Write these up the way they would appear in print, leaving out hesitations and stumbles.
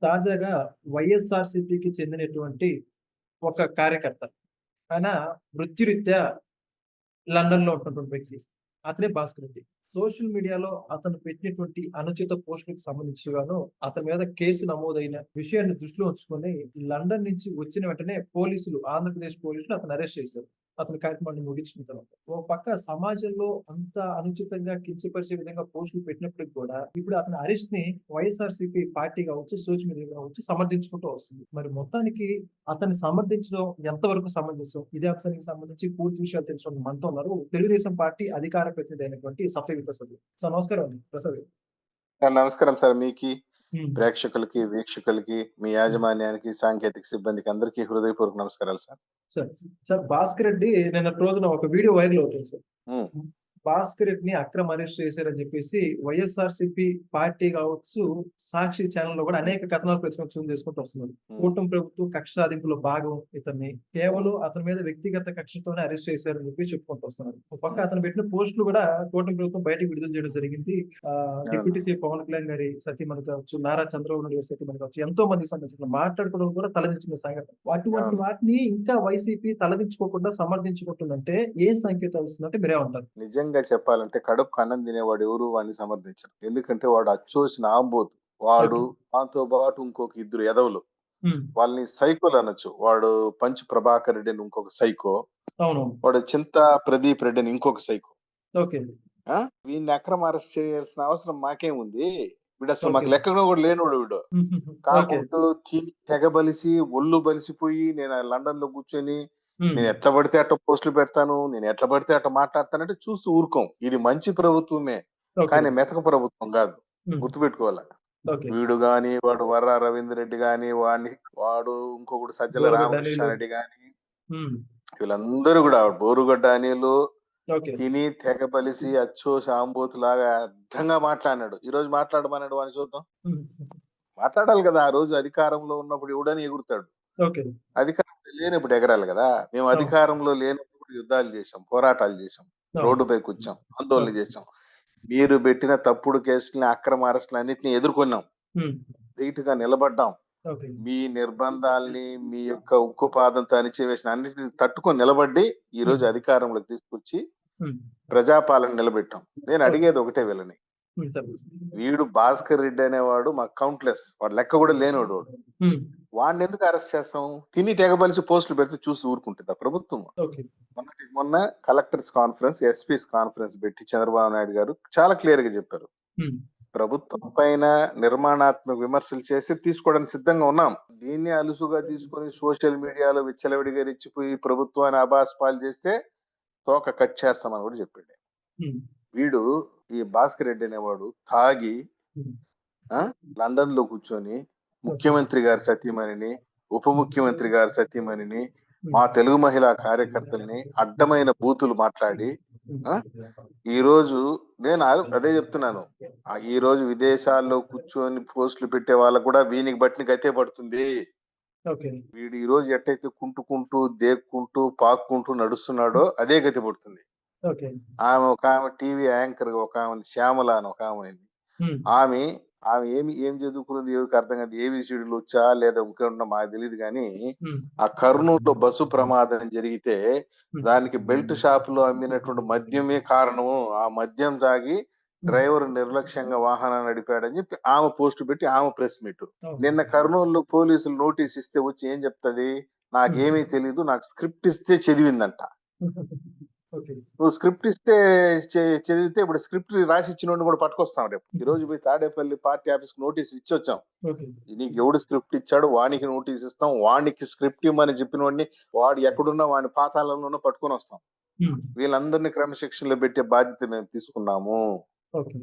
తాజాగా వైఎస్ఆర్‌సీపీకి చెందినటువంటి ఒక కార్యకర్త. ఆయన వృత్తిరీత్యా లండన్‌లో ఉంటున్నటువంటి వ్యక్తి. అతనే భాస్కర్ రెడ్డి. సోషల్ మీడియాలో అతను పెట్టినటువంటి అనుచిత పోస్ట్‌లకి సంబంధించి గాను అతని మీద కేసు నమోదైన విషయాన్ని దృష్టిలో ఉంచుకొని లండన్ నుంచి వచ్చిన వెంటనే ఆంధ్రప్రదేశ్ పోలీసులు అతన్ని అరెస్ట్ చేశారు. అతని కార్యక్రమాన్ని ముగించిన తర్వాత. ఓ పక్క సమాజంలో అంత అనుచితంగా కించపరిచే విధంగా పోస్టులు పెట్టినప్పటికి కూడా ఇప్పుడు అతని అరెస్ట్‌ని వైఎస్ఆర్‌సీపీ పార్టీ కావచ్చు, సోషల్ మీడియా కావచ్చు సమర్థించుకుంటూ వస్తుంది. మరి మొత్తానికి అతన్ని సమర్థించడం ఎంతవరకు సమంజసం? ఇదే అంశానికి సంబంధించి పూర్తి విషయాలు తెలుసుకోవడానికి మనతో ఉన్నారు. తెలుగుదేశం పార్టీ అధికార ప్రతినిధి అయినటువంటి సత్యవతి ప్రసాద్. సార్ నమస్కారం అండి. ప్రసాద్ గారు. నమస్కారం సార్. మీకి, హ్మ్. ప్రేక్షకులకి, వీక్షకులకి, మీ హ్మ్. యాజమాన్యానికి, సాంకేతిక సిబ్బందికి అందరికీ హృదయపూర్వక నమస్కారాలు సార్. సార్, భాస్కర్ రెడ్డి నిన్నటి రోజున ఒక వీడియో వైరల్ అవుతుంది సార్. హ్మ్. భాస్కర్ రెడ్డిని అక్రమ అరెస్ట్ చేశారని చెప్పేసి వైఎస్ఆర్‌సీపీ పార్టీ కావచ్చు, సాక్షి ఛానెల్‌లో కూడా అనేక కథనాలు ప్రచురం చేసుకుంటూ వస్తున్నారు. హ్మ్. కూటమి ప్రభుత్వం కక్ష సాధింపులో భాగం ఇతన్ని. కేవలం అతని మీద వ్యక్తిగత కక్షతోనే అరెస్ట్ చేశారని చెప్పి చెప్పుకుంటూ వస్తున్నారు. ఒక పక్క అతను పెట్టిన పోస్టులు కూడా కూటమి ప్రభుత్వం బయటకు విడుదల చేయడం జరిగింది. డిప్యూటీ సీఎం పవన్ కళ్యాణ్ గారి సతీమణి కావచ్చు, నారా చంద్రబాబు నాయుడు గారి సతీమణి కావచ్చు, ఎంతో మంది సంబంధించిన మాట్లాడుకోవడం కూడా తలదించుకున్న సంఘటన. అటువంటి అవును. వాటిని ఇంకా వైసీపీ తలదించుకోకుండా సమర్థించుకుంటుందంటే ఏం సంకేతాలు ఇస్తుందంటే మీరేమంటారు? నిజంగా చెప్పాలంటే కడుపుకు అన్నం తినేవాడు ఎవరు వాడిని సమర్థించరు. ఎందుకంటే వాడు అచ్చోసిన ఆంబోతు. వాడు ఓకే. దాంతో పాటు ఇంకొక ఇద్దరు ఎదవలు. హ్మ్. వాళ్ళని సైకోలు అనొచ్చు. వాడు పంచ్ ప్రభాకర్ రెడ్డి అని ఇంకొక సైకో. అవునవును. వాడు చింత ప్రదీప్ రెడ్డి అని ఇంకొక సైకో. ఓకే. ఆ? వీడిని అక్రమ అరెస్ట్ చేయాల్సిన అవసరం మాకేముంది? వీడు అసలు ఓకే. మాకు లెక్కలో కూడా లేనోడు వీడు. ఓకే. కాకుంటూ తిని తెగబలిసి ఒళ్ళు బలిసిపోయి నేను లండన్ లో కూర్చొని హ్మ్. నేను ఎట్లా పడితే అట్లా పోస్టులు పెడతాను, నేను ఎట్లా పడితే అట్లా మాట్లాడతానంటే చూస్తూ ఊరుకోం. ఇది మంచి ప్రభుత్వమే, ఓకే. కానీ మెతక ప్రభుత్వం కాదు. హ్మ్. గుర్తుపెట్టుకోవాలి. ఓకే. వీడు గాని, వాడు వర్ర రవీంద్ర రెడ్డి గాని, వాడు ఇంకొకడు సజ్జల బోరుగడ్డ అనిలు. రామకృష్ణారెడ్డి గాని, హ్మ్. వీళ్ళందరూ కూడా బోరుగడ్డ అనిలు ఓకే. తిని తెగబలిసి అచ్చో సాంబోతులాగా అర్థంగా మాట్లాడినాడు. ఈ రోజు మాట్లాడమన్నాడు వాడిని చూద్దాం. హ్మ్. మాట్లాడాలి కదా. ఆ రోజు అధికారంలో ఉన్నప్పుడు ఎవడని ఎగురుతాడు. ఓకే. అధికారంలో లేనప్పుడు ఎగరాలి కదా. మేము అవును. అధికారంలో లేనప్పుడు యుద్ధాలు చేశాం, పోరాటాలు చేశాం, అవును. రోడ్డుపై కూర్చాం, ఆందోళన అవును. చేశాం. మీరు పెట్టిన తప్పుడు కేసులని, అక్రమ అరెస్టులు అన్నింటినీ ఎదుర్కొన్నాం, హ్మ్. ధీటుగా నిలబడ్డాం. ఓకే. మీ నిర్బంధాల్ని, మీ యొక్క ఉక్కు పాదంతో అణిచివేసిన అన్నిటిని తట్టుకొని నిలబడి ఈ రోజు హ్మ్. అధికారంలోకి తీసుకొచ్చి హ్మ్. ప్రజాపాలన నిలబెట్టాం. నేను ఓకే. అడిగేది ఒకటే వీళ్ళని. హ్మ్. సార్. వీడు భాస్కర్ రెడ్డి అనేవాడు మాకు కౌంట్లెస్, వాడు లెక్క కూడా లేనోడు. హ్మ్. వాడిని ఎందుకు అరెస్ట్ చేస్తాం? తిని తెగబలిసి పోస్టులు పెడితే చూసి ఊరుకుంటుందా ప్రభుత్వం? ఓకే. మొన్న కలెక్టర్స్ కాన్ఫరెన్స్, ఎస్పీస్ కాన్ఫరెన్స్ పెట్టి చంద్రబాబు నాయుడు గారు చాలా క్లియర్ గా చెప్పారు. హ్మ్. ప్రభుత్వం పైన నిర్మాణాత్మక విమర్శలు చేసి తీసుకోవడానికి సిద్ధంగా ఉన్నాం. దీన్ని అలుసుగా తీసుకొని సోషల్ మీడియాలో విచ్చలవిడిగా రెచ్చిపోయి ప్రభుత్వాన్ని అబాస్పాలు చేస్తే తోక కట్ చేస్తామని కూడా చెప్పాడు. హ్మ్. వీడు ఈ భాస్కర్ రెడ్డి అనేవాడు తాగి హ్మ్. లండన్ లో కూర్చొని ఓకే. ముఖ్యమంత్రి గారి సతీమణిని, ఉప ముఖ్యమంత్రి గారి సతీమణిని, హ్మ్. మా తెలుగు మహిళా కార్యకర్తల్ని అడ్డమైన బూతులు మాట్లాడి ఆ హ్మ్. ఈ రోజు నేను అదే చెప్తున్నాను. ఈ రోజు విదేశాల్లో కూర్చొని పోస్టులు పెట్టే వాళ్ళకు కూడా వీనికి బట్టిన గతే పడుతుంది. ఓకే. వీడు ఈ రోజు ఎట్టయితే కుంటుకుంటూ, దేక్కుంటూ, పాక్కుంటూ నడుస్తున్నాడో అదే గతి పడుతుంది. ఓకే. ఒక ఆమె టీవీ యాంకర్, ఒక ఆమె శ్యామల అని ఒక ఆమె ఉంది. హ్మ్. ఆమె ఆమె ఏం చదువుకున్నది ఎవరికి అర్థం కాదు. ఏబిసిడీలు వచ్చా లేదా ఇంకేమన్నా మాకు తెలియదు కానీ హ్మ్. ఆ కర్నూలులో బస్సు ప్రమాదం జరిగితే హ్మ్. దానికి బెల్ట్ షాప్ లో అమ్మినటువంటి మద్యమే కారణము. ఆ మద్యం తాగి డ్రైవర్ నిర్లక్ష్యంగా వాహనాన్ని నడిపాడని చెప్పి ఆమె పోస్ట్ పెట్టి ఆమె ప్రెస్ మీట్. నిన్న కర్నూలులో పోలీసులు నోటీస్ ఇస్తే వచ్చి ఏం చెప్తది? నాకేమీ తెలీదు, నాకు స్క్రిప్ట్ ఇస్తే చదివిందంట. ఓకే. నువ్వు స్క్రిప్ట్ ఇస్తే చదివితే ఇప్పుడు స్క్రిప్ట్ రాసి ఇచ్చినోడిని కూడా పట్టుకొస్తాం రేపు. ఈ రోజు పోయి తాడేపల్లి పార్టీ ఆఫీస్ నోటీస్ ఇచ్చొచ్చాం. ఓకే. నీకు ఎవడు స్క్రిప్ట్ ఇచ్చాడు వానికి నోటీస్ ఇస్తాం. వానికి స్క్రిప్ట్ ఇమ్మని చెప్పిన వాడిని, వాడు ఎక్కడున్నా వాడిని పాతాళంలోనూ పట్టుకొని వస్తాం. హ్మ్. వీళ్ళందరినీ క్రమశిక్షణలో పెట్టే బాధ్యత మేము తీసుకున్నాము. ఓకే.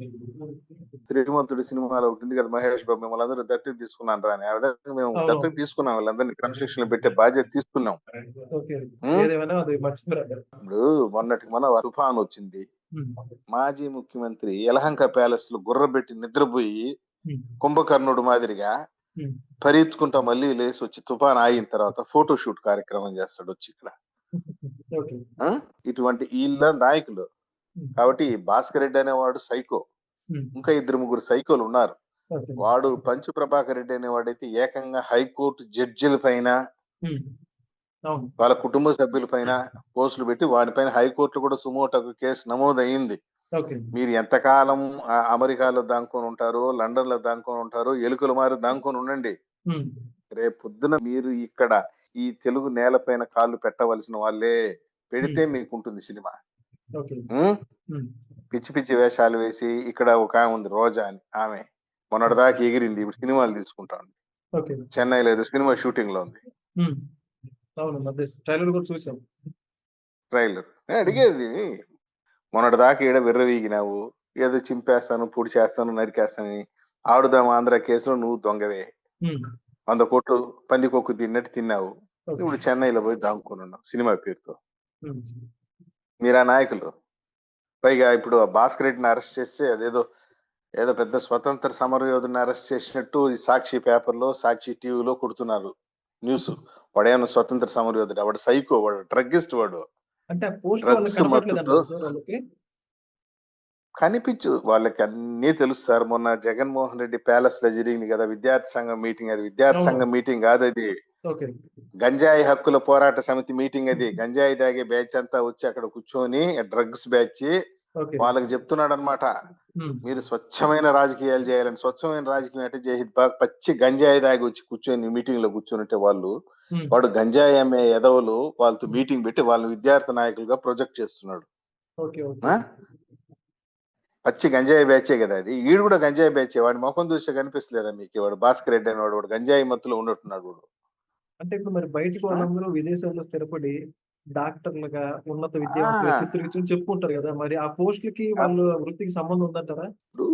శ్రీమంతుడి సినిమాలో ఉంటుంది కదా, మహేష్ బాబు మిమ్మల్ని అందరూ దత్తత తీసుకున్నాను రా అని. ఆ విధంగా మేము అవును. దత్తత తీసుకున్నాం, వీళ్ళందరినీ క్రమశిక్షణలో పెట్టే బాధ్యత తీసుకున్నాం. ఓకే. ఉం? ఏదేమైనా అది మర్చిపోయారు. ఇప్పుడు మొన్న తుఫాన్ వచ్చింది. హ్మ్. మాజీ ముఖ్యమంత్రి యలహంక ప్యాలెస్ లో గుర్రబెట్టి నిద్రపోయి హ్మ్. కుంభకర్ణుడు మాదిరిగా హ్మ్. పరిగెత్తుకుంటా మళ్ళీ లేచి వచ్చి తుఫాన్ ఆగిన తర్వాత ఫోటో షూట్ కార్యక్రమం చేస్తాడు వచ్చి ఇక్కడ. ఓకే. ఇటువంటి వీళ్ళ నాయకులు. హ్మ్. కాబట్టి భాస్కర్ రెడ్డి అనేవాడు సైకో. హ్మ్. ఇంకా 2-3 సైకోలు ఉన్నారు. ఓకే. వాడు పంచు ప్రభాకర్ రెడ్డి అనేవాడైతే ఏకంగా హైకోర్టు జడ్జిల పైన హ్మ్. అవును. వాళ్ళ కుటుంబ సభ్యుల పైన పోస్టులు పెట్టి వాడిపైన హైకోర్టు కూడా సుమోటోకు కేసు నమోదయ్యింది. ఓకే. మీరు ఎంతకాలం అమెరికాలో దాంకొని ఉంటారో, లండన్ లో దాంకొని ఉంటారో, ఎలుకలు మారి దాంకొని ఉండండి. హ్మ్. రేపు పొద్దున మీరు ఇక్కడ ఈ తెలుగు నేలపైన కాళ్ళు పెట్టవలసిన వాళ్ళే. పెడితే మీకుంటుంది సినిమా. ఓకే. ఉం? హ్మ్. పిచ్చి పిచ్చి వేషాలు వేసి ఇక్కడ ఒక ఆమె ఉంది రోజా అని, ఆమె మొన్నటిదాకా ఎగిరింది, ఇప్పుడు సినిమాలు తీసుకుంటాను. ఓకే. చెన్నైలో ఏదో సినిమా షూటింగ్ లో ఉంది. హ్మ్. అవును. మధ్య ట్రైలర్ కూడా చూసాం. ట్రైలర్ అడిగేది, మొన్నటిదాకా ఈడ విర్రవీగినావు, ఏదో చింపేస్తాను, పొడి చేస్తాను, నరికేస్తానని. ఆడుదాం ఆంధ్ర కేసులో నువ్వు దొంగవే. హ్మ్. 100 కోట్లు పందికొక్కు తిన్నట్టు తిన్నావు. ఓకే. ఇప్పుడు చెన్నైలో పోయి దాంకుని ఉన్నావు సినిమా పేరుతో. హ్మ్. మీరా నాయకులు. పైగా ఇప్పుడు ఆ భాస్కర్ రెడ్డిని అరెస్ట్ చేస్తే అదేదో ఏదో పెద్ద స్వతంత్ర సమరయోధుని అరెస్ట్ చేసినట్టు ఈ సాక్షి పేపర్లో, సాక్షి టీవీలో కొడుతున్నారు న్యూస్. వాడేమన్నా స్వతంత్ర సమరయోధుడు? వాడు సైకో, వాడు డ్రగ్గిస్ట్, వాడు అంటే ఆ పోస్ట్ వాళ్ళకి డ్రగ్స్ మత్తుతో కనపడట్లేదంటారా సార్ వాళ్ళకి? కనిపించు. వాళ్ళకి అన్నీ తెలుసు సార్. మొన్న జగన్మోహన్ రెడ్డి ప్యాలెస్ లో జరిగింది కదా విద్యార్థి సంఘం మీటింగ్. అది విద్యార్థి అవును. సంఘం మీటింగ్ కాదు, అది ఓకే. గంజాయి హక్కుల పోరాట సమితి మీటింగ్. అది గంజాయి తాగే బ్యాచ్ అంతా వచ్చి అక్కడ కూర్చొని, డ్రగ్స్ బ్యాచ్ ఓకే. వాళ్ళకి చెప్తున్నాడు అనమాట, హ్మ్. మీరు స్వచ్ఛమైన రాజకీయాలు చేయాలని. స్వచ్ఛమైన రాజకీయం అంటే జహిద్ బాగ్ పచ్చి గంజాయి తాగి వచ్చి కూర్చొని మీటింగ్ లో కూర్చొని వాళ్ళు, హ్మ్. వాడు గంజాయి అమ్మే ఎదవలు వాళ్ళతో మీటింగ్ పెట్టి వాళ్ళని విద్యార్థి నాయకులుగా ప్రొజెక్ట్ చేస్తున్నాడు. ఓకే. ఓకే. ఆ? పచ్చి గంజాయి బ్యాచే కదా అది. ఈడు కూడా గంజాయి బ్యాచే. వాడి ముఖం చూస్తే కనిపిస్తలేదా మీకు? వాడు భాస్కర్ రెడ్డి అని వాడు గంజాయి మత్తులో ఉన్నట్టున్నాడు వాడు. అంటే ఇప్పుడు మరి బయటకు ఆ? వాళ్ళందరూ విదేశాల్లో స్థిరపడి డాక్టర్లుగా, ఉన్నత విద్యావంతులుగా ఆ, చిత్రీకరించి చెప్పుకుంటారు కదా! మరి ఆ పోస్ట్‌లకి వాళ్ళ వృత్తికి సంబంధం ఉందంటారా? ఇప్పుడు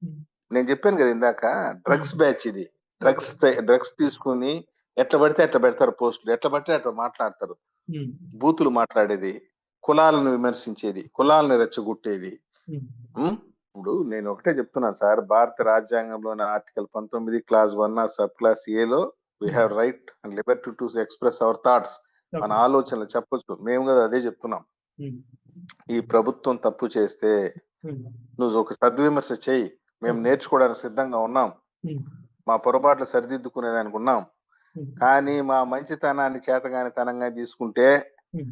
హ్మ్. నేను చెప్పాను కదా ఇందాక, డ్రగ్స్ హ్మ్. బ్యాచ్ ఇది. ఓకే. డ్రగ్స్ తీసుకుని ఎట్లా పడితే అట్లా పెడతారు పోస్టులు, ఎట్లా పడితే అట్లా మాట్లాడతారు. హ్మ్. బూతులు మాట్లాడేది, కులాలను విమర్శించేది, కులాలను రెచ్చగొట్టేది. హ్మ్. ఉం? ఇప్పుడు నేను ఒకటే చెప్తున్నాను సార్, భారత రాజ్యాంగంలోని article 19 clause 1 of sub clause ఏలో we have right and liberty to express our thoughts. మన ఓకే. ఆలోచనలు చెప్పొచ్చు. మేము కదా అదే చెప్తున్నాం. హ్మ్. ఈ ప్రభుత్వం తప్పు చేస్తే హ్మ్. నువ్వు ఒక సద్విమర్శ చేయి, మేము ఓకే. నేర్చుకోవడానికి సిద్ధంగా ఉన్నాం, హ్మ్. మా పొరపాట్లు సరిదిద్దుకునేదానికి ఉన్నాం. హ్మ్. కానీ మా మంచితనాన్ని చేతగానితనంగా తీసుకుంటే హ్మ్.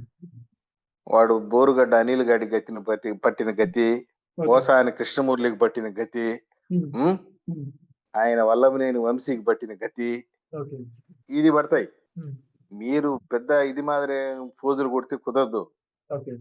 వాడు బోరుగడ్డ అనిల్ గాడి గతిని పట్టిన గతి, ఓకే. పోసాని కృష్ణమూర్తికి పట్టిన గతి, హ్మ్. ఉం? హ్మ్. ఆయన వల్లభనేని వంశీకి పట్టిన గతి, ఓకే. ఇది పడతాయి. హ్మ్. మీరు పెద్ద ఇది మాదిరి పోజులు కొడితే కుదరదు. ఓకే.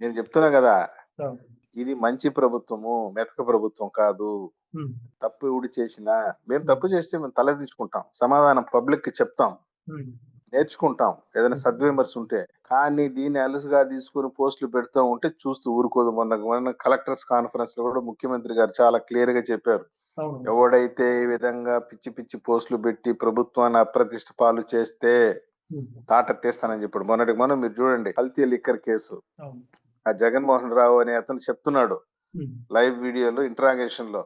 నేను చెప్తున్నా కదా, అవును. ఇది మంచి ప్రభుత్వము, మెతక ప్రభుత్వం కాదు. హ్మ్. తప్పు ఎవడు చేసినా, మేము హ్మ్. తప్పు చేస్తే మేము తలదించుకుంటాం, సమాధానం పబ్లిక్ కి చెప్తాం, హ్మ్. నేర్చుకుంటాం ఏదైనా హ్మ్. సద్విమర్శ ఉంటే. కానీ దీన్ని అలుసుగా తీసుకుని పోస్టులు పెడుతూ ఉంటే చూస్తూ ఊరుకోదు. మొన్న కలెక్టర్స్ కాన్ఫరెన్స్ లో కూడా ముఖ్యమంత్రి గారు చాలా క్లియర్ గా చెప్పారు, అవును. ఎవడైతే ఈ విధంగా పిచ్చి పిచ్చి పోస్టులు పెట్టి ప్రభుత్వాన్ని అప్రతిష్ట పాలు చేస్తే హ్మ్. తాట తీస్తానని చెప్పాడు. మొన్నటికి మనం మీరు చూడండి, కల్తీ లిక్కర్ కేసు. అవును. ఆ జగన్మోహన్ రావు అనే అతను చెప్తున్నాడు హ్మ్. లైవ్ వీడియోలో, ఇంట్రాగేషన్ లో,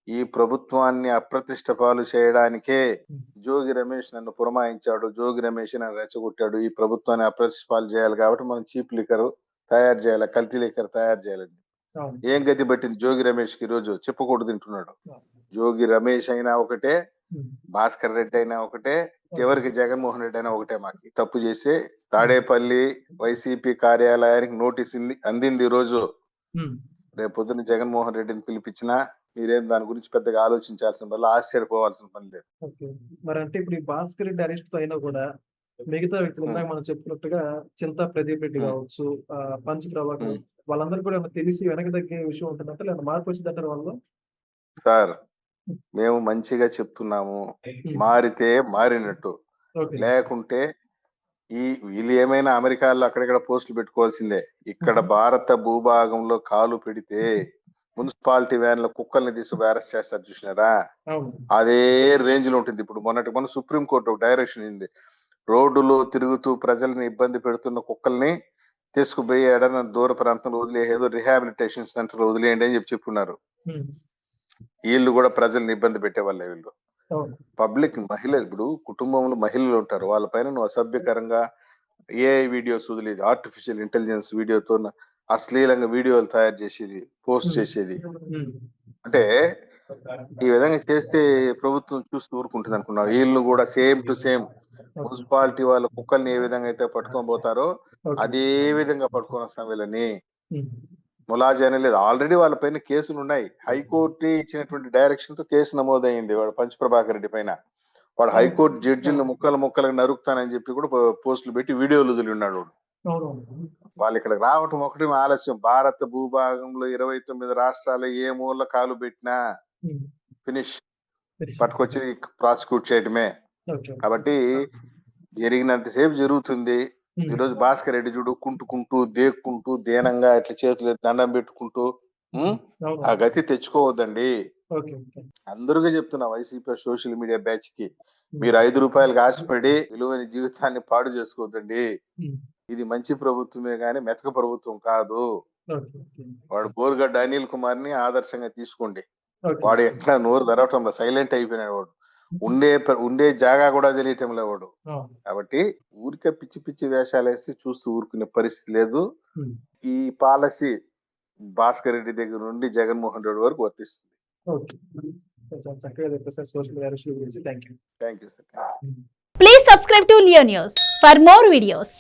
ఈ ప్రభుత్వాన్ని అప్రతిష్ట పాలు చేయడానికే హ్మ్. జోగి రమేష్ నన్ను పురమాయించాడు, జోగి రమేష్ నన్ను రెచ్చగొట్టాడు, ఈ ప్రభుత్వాన్ని అప్రతిష్ట పాలు చేయాలి కాబట్టి మనం చీప్ లిక్కర్ తయారు చేయాలి, కల్తీ లిక్కర్ తయారు చేయాలని. అవును. ఏం గతి పట్టింది జోగి రమేష్ కి? రోజు చెప్పకూడదు తింటున్నాడు. అవును. జోగి రమేష్ అయినా ఒకటే, హ్మ్. భాస్కర్ రెడ్డి అయినా ఒకటే, ఓకే. చివరికి జగన్మోహన్ రెడ్డి అయినా ఒకటే. మాకు తప్పు చేసి హ్మ్. తాడేపల్లి వైసీపీ కార్యాలయానికి నోటీస్ అందింది ఈ రోజు. హ్మ్. రేపు పొద్దున్న జగన్మోహన్ రెడ్డిని పిలిపించినా మీరేం దాని గురించి పెద్దగా ఆలోచించాల్సిన వల్ల ఆశ్చర్యపోవాల్సిన పని లేదు. ఓకే. మరంటే ఇప్పుడు ఈ భాస్కర్ రెడ్డి అరెస్ట్‌తో అయినా గూడా మిగతా వ్యక్తులు ఉం, ఇందాక మనం చెప్పుకున్నట్టుగా చింతా ప్రదీప్ రెడ్డి ఉం, గావచ్చు, పంచ్ ప్రభాకర్ ఉం. వాళ్ళందరూ కూడా ఏమన్నా తెలిసి వెనక్కి తగ్గే విషయం ఉంటుందంటారా? లేకపోతే మార్పు వచ్చిందంటారా వాళ్ళలో? సార్, హ్మ్. మేము మంచిగా చెప్తున్నాము, హ్మ్. మారితే మారినట్టు, ఓకే. లేకుంటే ఈ వీళ్ళు ఏమైనా అమెరికాలో అక్కడిక్కడ పోస్టులు పెట్టుకోవాల్సిందే. ఇక్కడ హ్మ్. భారత భూభాగంలో కాలు పెడితే మున్సిపాలిటీ వ్యాన్ల కుక్కల్ని తీసుకు అరెస్ట్ చేస్తారు చూసినారా? అవును. అదే రేంజ్ లో ఉంటుంది. ఇప్పుడు మొన్న సుప్రీంకోర్టు ఒక డైరెక్షన్ ఇచ్చింది, రోడ్డులో తిరుగుతూ ప్రజల్ని ఇబ్బంది పెడుతున్న కుక్కల్ని తీసుకుపోయి ఏడన్నా దూర ప్రాంతంలో ఏదో రిహాబిలిటేషన్ సెంటర్ లో వదిలేయండి అని చెప్పున్నారు. హ్మ్. వీళ్ళు కూడా ప్రజల్ని ఇబ్బంది పెట్టే వాళ్ళే వీళ్ళు. అవును. పబ్లిక్ మహిళలు, ఇప్పుడు కుటుంబంలో మహిళలు ఉంటారు, వాళ్ళపైన నువ్వు అసభ్యకరంగా ఏఐ వీడియోస్ వదిలేది, ఆర్టిఫిషియల్ ఇంటెలిజెన్స్ వీడియోతో అశ్లీలంగా వీడియోలు తయారు చేసేది, పోస్ట్ హ్మ్. చేసేది. హ్మ్. అంటే ఈ విధంగా చేస్తే ప్రభుత్వం చూస్తూ ఊరుకుంటుంది అనుకున్నాం. వీళ్ళు కూడా సేమ్ టు సేమ్ మున్సిపాలిటీ వాళ్ళ కుక్కల్ని ఏ విధంగా అయితే పట్టుకొని పోతారో అదే విధంగా పట్టుకొని వస్తాం వీళ్ళని. ములాజీ లేదు, ఆల్రెడీ వాళ్ళ పైన కేసులు ఉన్నాయి. హైకోర్టు ఇచ్చినటువంటి డైరెక్షన్ తో కేసు నమోదైంది వాడు పంచప్రభాకర్ రెడ్డి పైన. వాడు హైకోర్టు జడ్జిలను ముక్కలుగా నరుకుతానని చెప్పి కూడా పోస్టులు పెట్టి వీడియోలు వదిలి ఉన్నాడు వాడు. వాళ్ళు ఇక్కడ రావటం ఒకటి ఆలస్యం. భారత భూభాగంలో 29 రాష్ట్రాలు ఏ మూల కాలు పెట్టినా ఫినిష్, పట్టుకొచ్చి ప్రాసిక్యూట్ చేయటమే. కాబట్టి జరిగినంతసేపు జరుగుతుంది. ఈరోజు భాస్కర్ రెడ్డి చూడు కుంటుకుంటూ దేక్కుంటూ దేనంగా ఇట్లా చేతులు దండం పెట్టుకుంటూ ఆ గతి తెచ్చుకోవద్దండి. అందరుగా చెప్తున్నా వైసీపీ సోషల్ మీడియా బ్యాచ్ కి, మీరు 5 రూపాయలకు ఆశపడి విలువైన జీవితాన్ని పాడు చేసుకోవద్దండి. ఇది మంచి ప్రభుత్వమే గాని మెతక ప్రభుత్వం కాదు. వాడు బోరుగడ్డ అనిల్ కుమార్ ని ఆదర్శంగా తీసుకోండి. వాడు ఎట్లా నోరు తెరవటంలో సైలెంట్ అయిపోయినాడు. వాడు ఉండే జాగా కూడా తెలియటంలో వాడు. కాబట్టి ఊరికే పిచ్చి పిచ్చి వేషాలు వేసి చూస్తూ ఊరుకునే పరిస్థితి లేదు. ఈ పాలసీ భాస్కర్ రెడ్డి దగ్గర నుండి జగన్మోహన్ రెడ్డి వరకు వర్తిస్తుంది. Thank you sir. Please subscribe to Leo News for more videos.